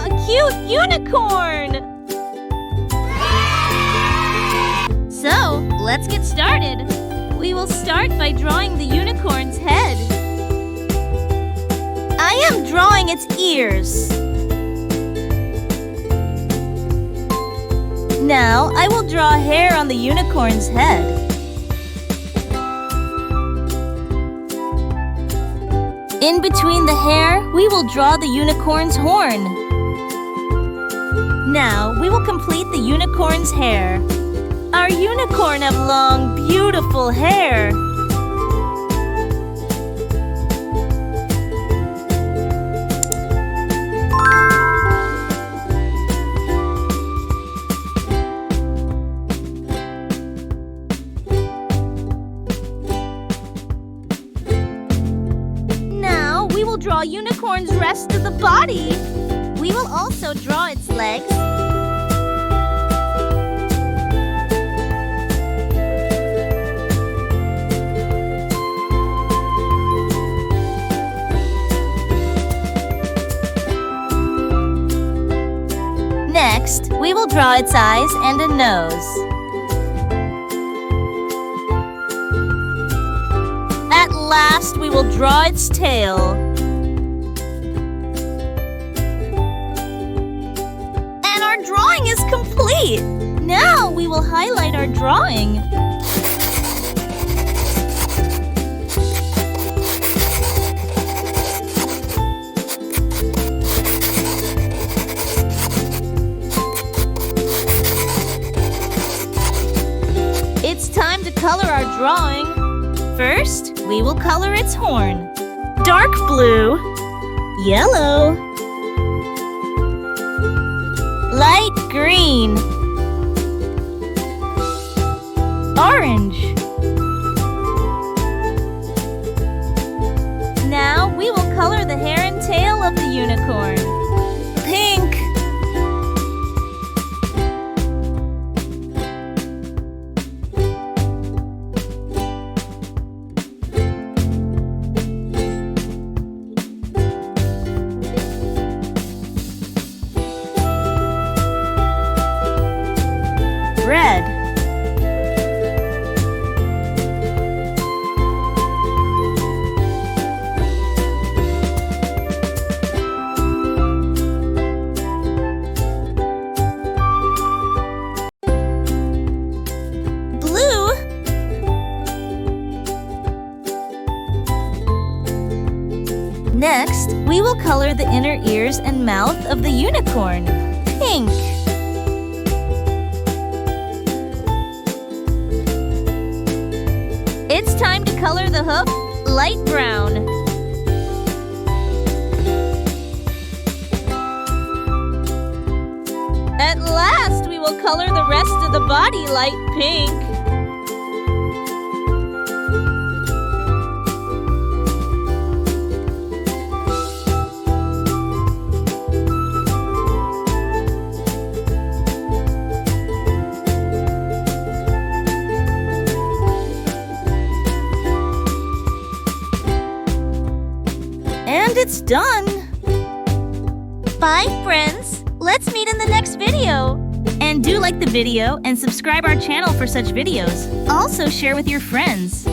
A cute unicorn! So, let's get started. We will start by drawing the unicorn's head. I am drawing its ears. Now, I will draw hair on the unicorn's head. In between the hair, we will draw the unicorn's horn. Now, we will complete the unicorn's hair. Our unicorn have long, beautiful hair. We will draw unicorn's rest of the body. We will also draw its legs. Next, we will draw its eyes and a nose. At last, we will draw its tail. And our drawing is complete! Now we will highlight our drawing. It's time to color our drawing. First, we will color its horn. Dark blue, yellow, light green, orange. Now we will color the hair and tail of the unicorn. Pink, red, blue, next, we will color the inner ears and mouth of the unicorn. Pink, it's time to color the hoof light brown. At last, we will color the rest of the body light pink. And it's done! Bye, friends! Let's meet in the next video! And do like the video and subscribe our channel for such videos. Also share with your friends.